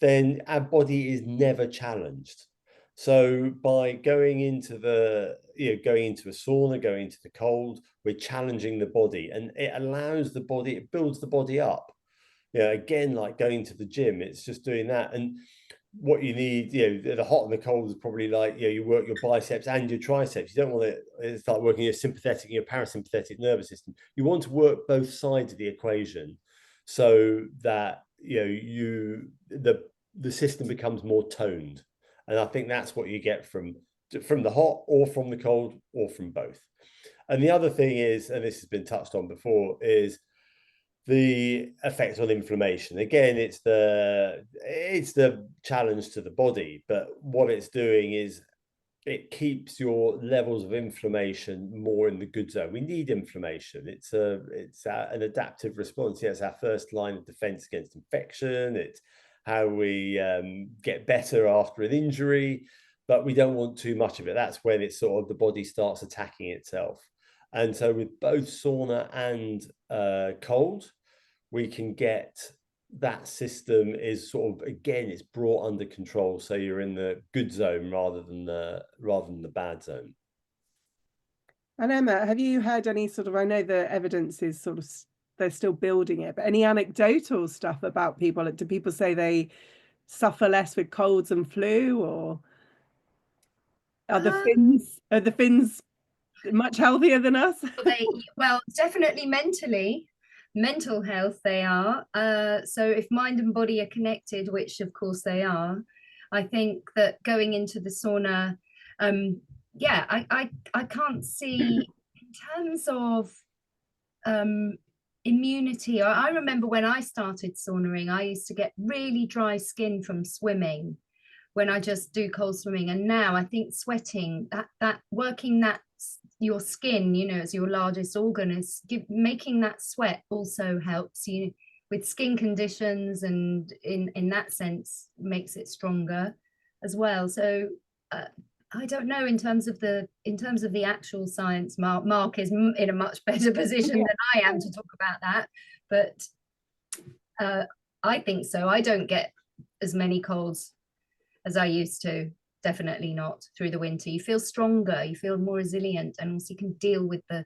then our body is never challenged. So by going into a sauna, going into the cold, we're challenging the body, and it allows the body, it builds the body up. Again, like going to the gym, it's just doing that. And what you need, the hot and the cold is probably like, you work your biceps and your triceps. You don't want to start working your sympathetic and your parasympathetic nervous system. You want to work both sides of the equation so that the system becomes more toned. And I think that's what you get from the hot or from the cold or from both. And the other thing is, and this has been touched on before, is the effect on inflammation. Again, it's the challenge to the body, but what it's doing is it keeps your levels of inflammation more in the good zone. We need inflammation. It's an adaptive response. It's our first line of defense against infection. It's how we get better after an injury, but we don't want too much of it. That's when it's sort of the body starts attacking itself. And so with both sauna and cold, we can get that system is sort of, again, it's brought under control. So you're in the good zone rather than the bad zone. And Emma, have you heard any sort of, I know the evidence is sort of, they're still building it, but any anecdotal stuff about people? Do people say they suffer less with colds and flu, or are the Finns much healthier than us? Well, definitely mental health they are. So if mind and body are connected, which of course they are, I think that going into the sauna, I can't see in terms of immunity. I remember when I started saunaing, I used to get really dry skin from swimming when I just do cold swimming. And now I think sweating, that working that your skin, as your largest organ, is making that sweat also helps you with skin conditions, and in that sense makes it stronger as well. So I don't know, in terms of the actual science, Mark is in a much better position than I am to talk about that, but I think so. I don't get as many colds as I used to. Definitely not through the winter. You feel stronger, you feel more resilient, and also you can deal with the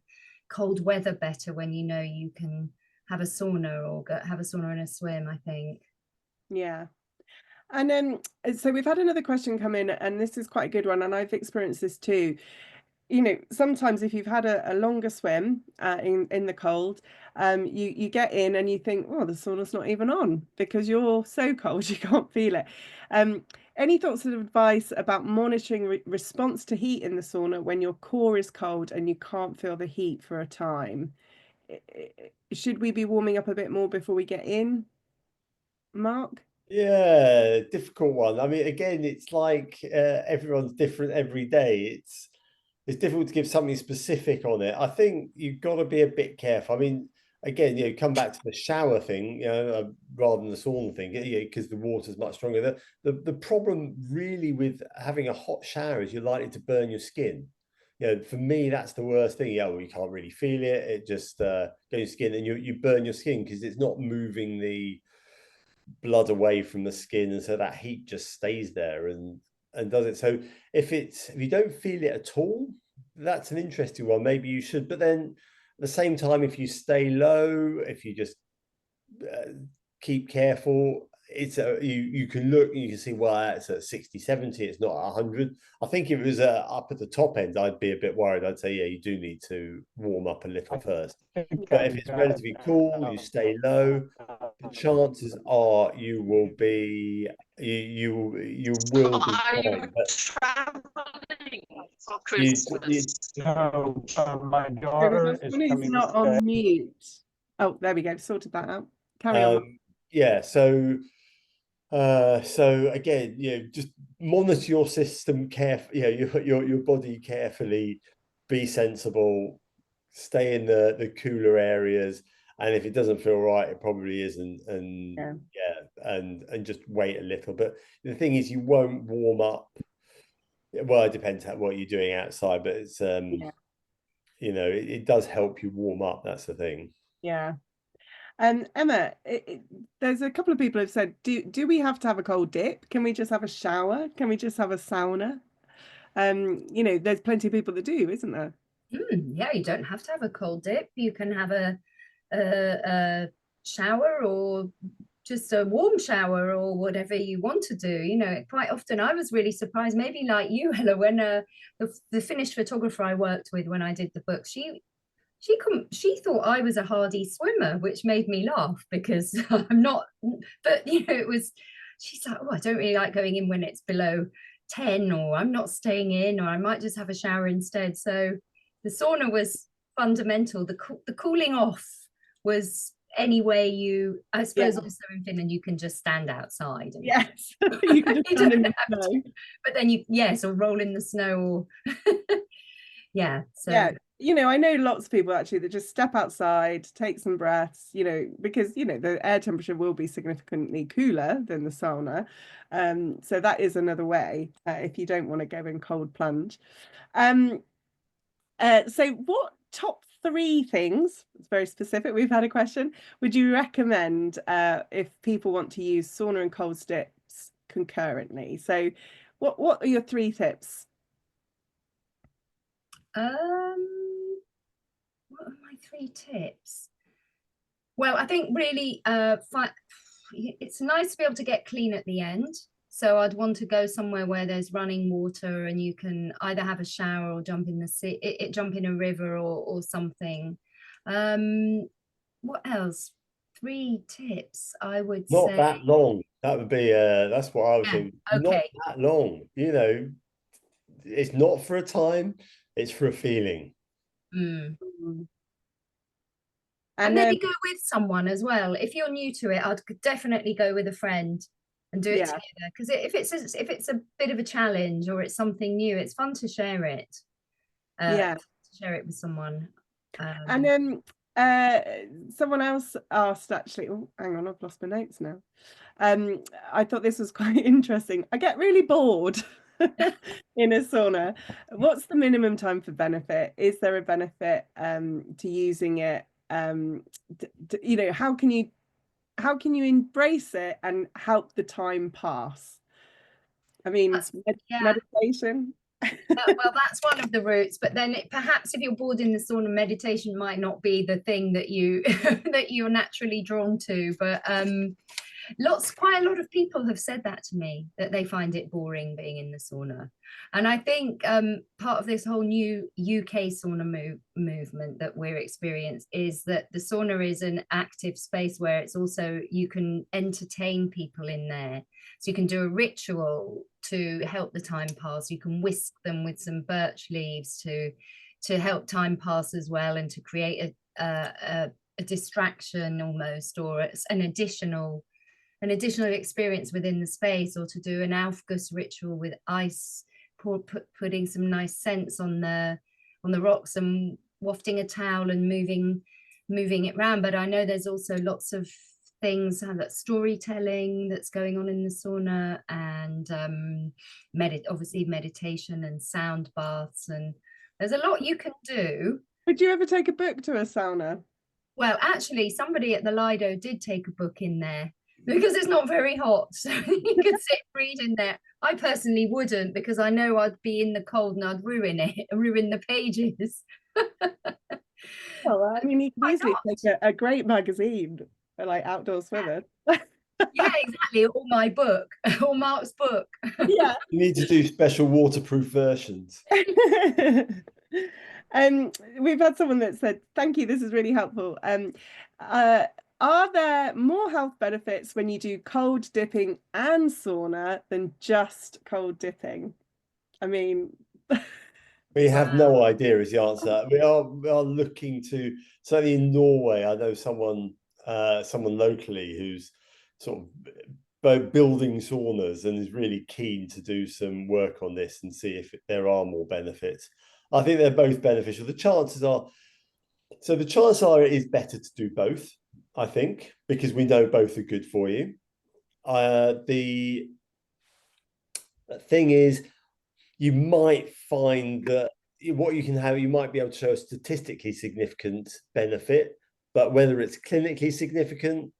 cold weather better when you can have a sauna or have a sauna and a swim, I think. Yeah. And so we've had another question come in, and this is quite a good one, and I've experienced this too. You know, sometimes if you've had a longer swim in the cold, you get in and you think, oh, the sauna's not even on because you're so cold you can't feel it. Any thoughts of advice about monitoring response to heat in the sauna when your core is cold and you can't feel the heat for a time? Should we be warming up a bit more before we get in, Mark? Yeah, difficult one. I mean, again, it's like everyone's different every day. It's difficult to give something specific on it. I think you've got to be a bit careful. I mean, again, come back to the shower thing, rather than the sauna thing, because the water's much stronger. The problem really with having a hot shower is you're likely to burn your skin. For me, that's the worst thing. Yeah, well, you can't really feel it. It just goes your skin, and you burn your skin because it's not moving the blood away from the skin, and so that heat just stays there and does it. So if you don't feel it at all, that's an interesting one. Maybe you should, but then at the same time, if you stay low, if you just keep careful, you can look and you can see, well, it's at 60, 70, it's not 100. I think if it was up at the top end, I'd be a bit worried. I'd say, yeah, you do need to warm up a little first. But if it's relatively cool, you stay low, the chances are you will be Are you fine. But traveling for you, Christmas? No, my There daughter was is someone who's coming not to on mute. Oh, there we go. Sorted that out. Carry on. yeah, so again, just monitor your system carefully, your body carefully, be sensible, stay in the cooler areas, and if it doesn't feel right, it probably isn't, and and just wait a little. But the thing is, you won't warm up. Well, it depends on what you're doing outside, but it's it does help you warm up. That's the thing. Yeah. And Emma, there's a couple of people who've said, do we have to have a cold dip? Can we just have a shower? Can we just have a sauna? There's plenty of people that do, isn't there? Yeah, you don't have to have a cold dip. You can have a shower, or just a warm shower, or whatever you want to do. Quite often I was really surprised, maybe like you, Ella, when the Finnish photographer I worked with when I did the book, she thought I was a hardy swimmer, which made me laugh because I'm not. But she's like, oh, I don't really like going in when it's below 10, or I'm not staying in, or I might just have a shower instead. So the sauna was fundamental. The cooling off was I suppose also in Finland you can just stand outside. Yes, you can just stand in the snow. But then or roll in the snow, or yeah. So I know lots of people actually that just step outside, take some breaths, because the air temperature will be significantly cooler than the sauna. So that is another way if you don't want to go in cold plunge. So what top 3 things, it's very specific, we've had a question, would you recommend if people want to use sauna and cold dips concurrently? So what are your 3 tips? What are my 3 tips? Well, I think really it's nice to be able to get clean at the end. So I'd want to go somewhere where there's running water and you can either have a shower or jump in the sea, jump in a river or something. What else? 3 tips, I would say. Not that long. That would be that's what I would think. Okay. Not that long. It's not for a time, it's for a feeling. And maybe go with someone as well. If you're new to it, I'd definitely go with a friend and do it together. Because if it's a bit of a challenge or it's something new, it's fun to share it. To share it with someone. And then someone else asked actually. Oh, hang on, I've lost my notes now. I thought this was quite interesting. I get really bored in a sauna. What's the minimum time for benefit? Is there a benefit to using it? How can you embrace it and help the time pass? I mean, meditation. Well, that's one of the routes, but then perhaps if you're bored in the sauna, meditation might not be the thing that you that you're naturally drawn to. But Quite a lot of people have said that to me, that they find it boring being in the sauna. And I think part of this whole new UK sauna movement that we're experiencing is that the sauna is an active space where it's also, you can entertain people in there. So you can do a ritual to help the time pass. You can whisk them with some birch leaves to help time pass as well, and to create a distraction almost, or an additional experience within the space, or to do an Aufguss ritual with ice, putting some nice scents on the rocks and wafting a towel and moving it around. But I know there's also lots of things, that storytelling that's going on in the sauna, and obviously meditation and sound baths, and there's a lot you can do. Would you ever take a book to a sauna? Well, actually, somebody at the Lido did take a book in there, because it's not very hot, so you could sit read in there. I personally wouldn't, because I know I'd be in the cold and I'd ruin the pages. Well, I mean, you can easily take a great magazine for like outdoor swimming. Yeah, exactly. Or my book, or Mark's book. Yeah. You need to do special waterproof versions. We've had someone that said, thank you, this is really helpful. Are there more health benefits when you do cold dipping and sauna than just cold dipping? I mean, We have no idea is the answer. We are looking to, certainly in Norway, I know someone locally who's sort of building saunas and is really keen to do some work on this and see if there are more benefits. I think they're both beneficial. The chances are it is better to do both, I think, because we know both are good for you. The thing is, you might find that what you can have, you might be able to show a statistically significant benefit, but whether it's clinically significant,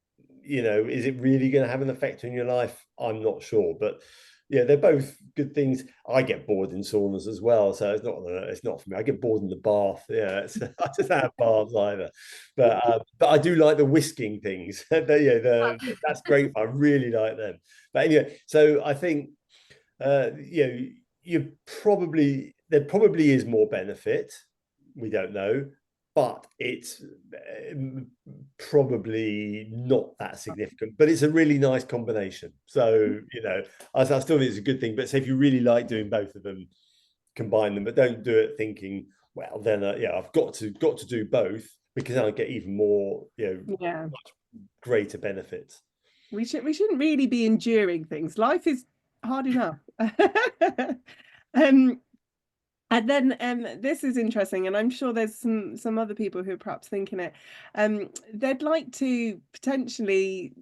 is it really going to have an effect on your life? I'm not sure, but yeah, they're both good things. I get bored in saunas as well, so it's not for me. I get bored in the bath. Yeah, I just have baths either, but I do like the whisking things. That's great. I really like them. But anyway, so I think there probably is more benefit. We don't know, but it's probably not that significant. But it's a really nice combination. So I still think it's a good thing. But say if you really like doing both of them, combine them, but don't do it thinking, well, then I've got to do both, because I'll get even more much greater benefits. We shouldn't really be enduring things. Life is hard enough. And then this is interesting, and I'm sure there's some other people who are perhaps thinking it. They'd like to potentially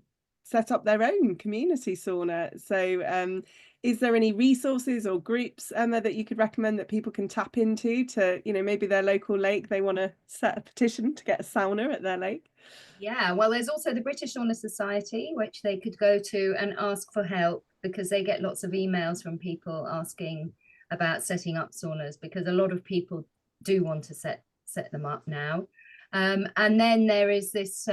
set up their own community sauna. So is there any resources or groups, Emma, that you could recommend that people can tap into to, maybe their local lake, they want to set a petition to get a sauna at their lake? Yeah, well, there's also the British Sauna Society, which they could go to and ask for help, because they get lots of emails from people asking about setting up saunas, because a lot of people do want to set them up now. And then there is this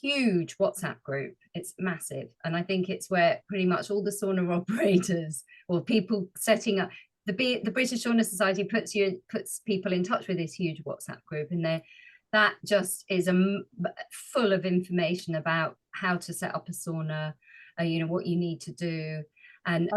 huge WhatsApp group. It's massive, and I think it's where pretty much all the sauna operators or people setting up the British Sauna Society puts people in touch with this huge WhatsApp group, and that just is full of information about how to set up a sauna, what you need to do. And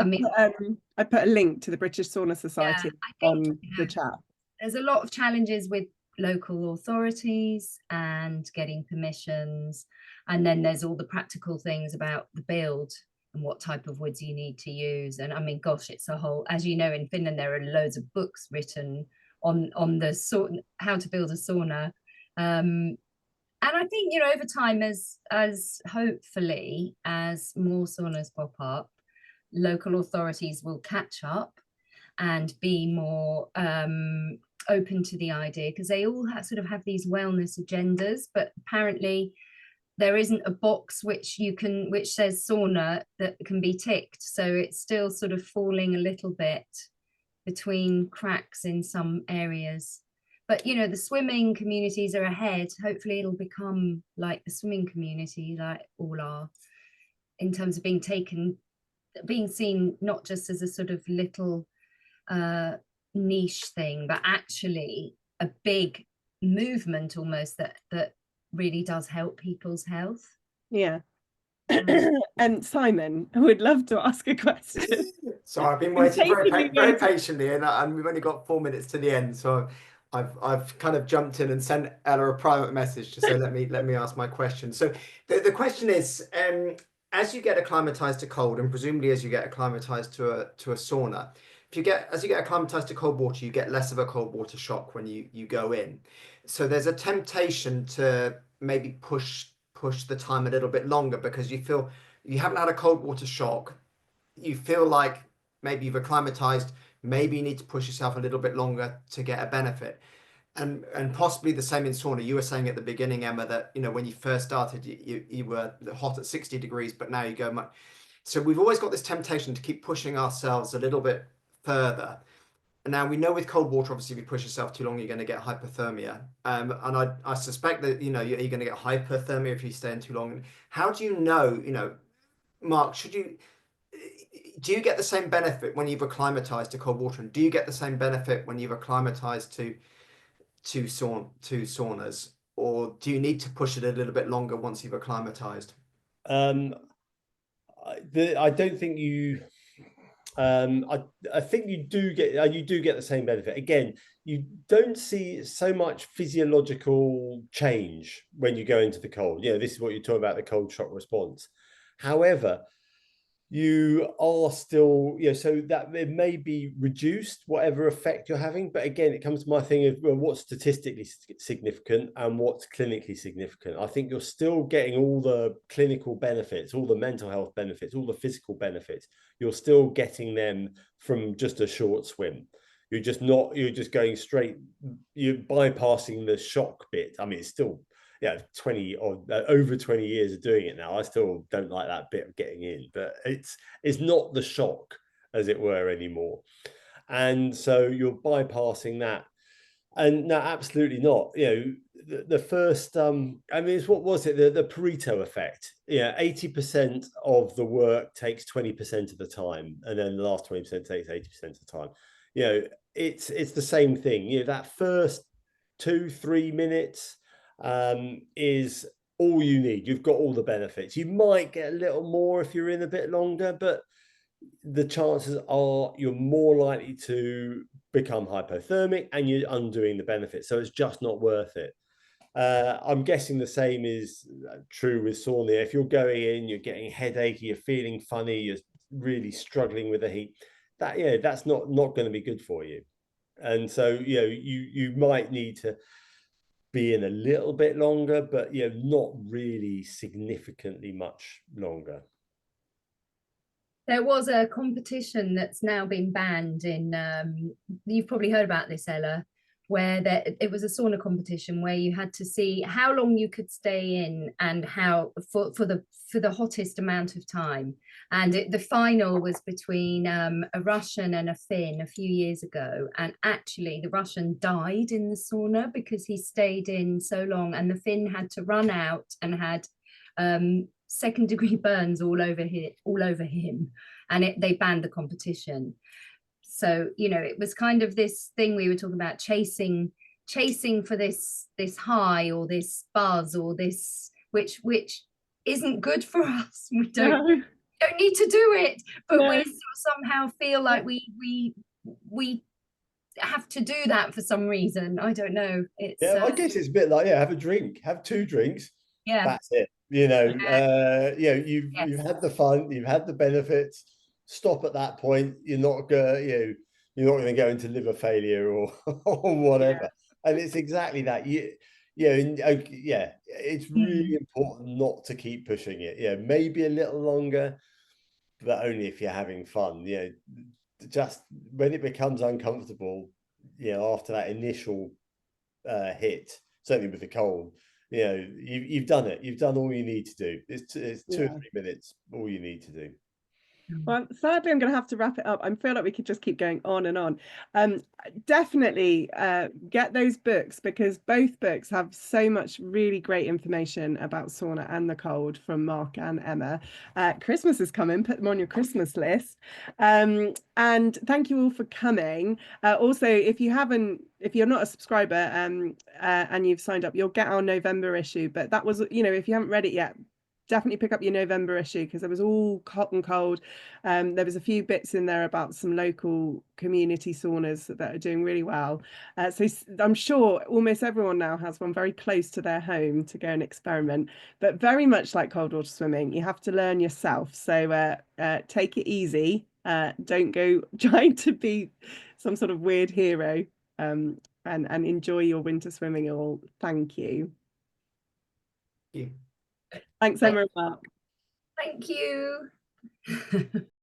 I put a link to the British Sauna Society on the chat. There's a lot of challenges with local authorities and getting permissions, and then there's all the practical things about the build and what type of woods you need to use. And I mean, gosh, it's a whole, as you know, in Finland there are loads of books written on the how to build a sauna. And I think over time, as hopefully as more saunas pop up, local authorities will catch up and be more open to the idea, because they all sort of have these wellness agendas, but apparently there isn't a box which says sauna that can be ticked, so it's still sort of falling a little bit between cracks in some areas. but you know, the swimming communities are ahead. Hopefully it'll become like the swimming community, like all are, in terms of being seen not just as a sort of little niche thing, but actually a big movement almost that really does help people's health. Yeah. And Simon, I would love to ask a question. So I've been I'm waiting very, patiently very waiting. patiently, and we've only got 4 minutes to the end. So I've kind of jumped in and sent Ella a private message to say let me ask my question. So the question is, as you get acclimatized to cold, and presumably as you get acclimatized to a sauna, as you get acclimatized to cold water, you get less of a cold water shock when you go in. So there's a temptation to maybe push the time a little bit longer because you feel you haven't had a cold water shock. You feel like maybe you've acclimatized, maybe you need to push yourself a little bit longer to get a benefit. And possibly the same in sauna. You were saying at the beginning, Emma, that when you first started, you were hot at 60 degrees, but now you go much. So we've always got this temptation to keep pushing ourselves a little bit further. And now we know with cold water, obviously, if you push yourself too long, you're going to get hypothermia. And I suspect that you're going to get hyperthermia if you stay in too long. How do you know? Mark, do you get the same benefit when you've acclimatized to cold water, and do you get the same benefit when you've acclimatized to saunas, or do you need to push it a little bit longer once you've acclimatized? I don't think you. I think you do get the same benefit. Again, you don't see so much physiological change when you go into the cold. This is what you're talking about, the cold shock response. However, you are still, so that it may be reduced, whatever effect you're having. But again, it comes to my thing of, well, what's statistically significant and what's clinically significant. I think you're still getting all the clinical benefits, all the mental health benefits, all the physical benefits. You're still getting them from just a short swim. You're just going straight, you're bypassing the shock bit. I mean, it's still 20 or over 20 years of doing it now. I still don't like that bit of getting in, but it's not the shock, as it were, anymore. And so you're bypassing that. And no, absolutely not. The first, I mean, it's what was it? The Pareto effect. 80% of the work takes 20% of the time, and then the last 20% takes 80% of the time. It's the same thing. That first 2-3 minutes is all you need. You've got all the benefits. You might get a little more if you're in a bit longer, but the chances are you're more likely to become hypothermic and you're undoing the benefits. So it's just not worth it. I'm guessing the same is true with sauna. If you're going in, you're getting headachy, you're feeling funny, you're really struggling with the heat, that's not going to be good for you. And so you might need to be in a little bit longer, but not really significantly much longer. There was a competition that's now been banned in, you've probably heard about this, Ella, where it was a sauna competition where you had to see how long you could stay in and how for the hottest amount of time. And the final was between a Russian and a Finn a few years ago. And actually the Russian died in the sauna because he stayed in so long, and the Finn had to run out and had second-degree burns all over him, and they banned the competition. So it was kind of this thing we were talking about, chasing for this high or this buzz or this which isn't good for us. We don't need to do it, but we still somehow feel like we have to do that for some reason. I don't know. I guess it's a bit like have a drink, have 2 drinks. That's it. You've had the fun, you've had the benefits. Stop at that point. You're not going to go into liver failure or whatever. And it's exactly that. It's really important not to keep pushing it. Maybe a little longer, but only if you're having fun. Just when it becomes uncomfortable, after that initial hit, certainly with the cold, you've done it. You've done all you need to do. It's 2 or 3 minutes, all you need to do. Well, sadly, I'm going to have to wrap it up. I feel like we could just keep going on and on. Definitely get those books, because both books have so much really great information about sauna and the cold from Mark and Emma. Christmas is coming, put them on your Christmas list. And thank you all for coming. Also, if you're not a subscriber and you've signed up, you'll get our November issue. But that was, if you haven't read it yet, definitely pick up your November issue, because there was all hot and cold. There was a few bits in there about some local community saunas that are doing really well. So I'm sure almost everyone now has one very close to their home to go and experiment. But very much like cold water swimming, you have to learn yourself. So take it easy. Don't go trying to be some sort of weird hero. And enjoy your winter swimming all. Thank you. Thank you. Thanks, Emma and Mark. Thank you.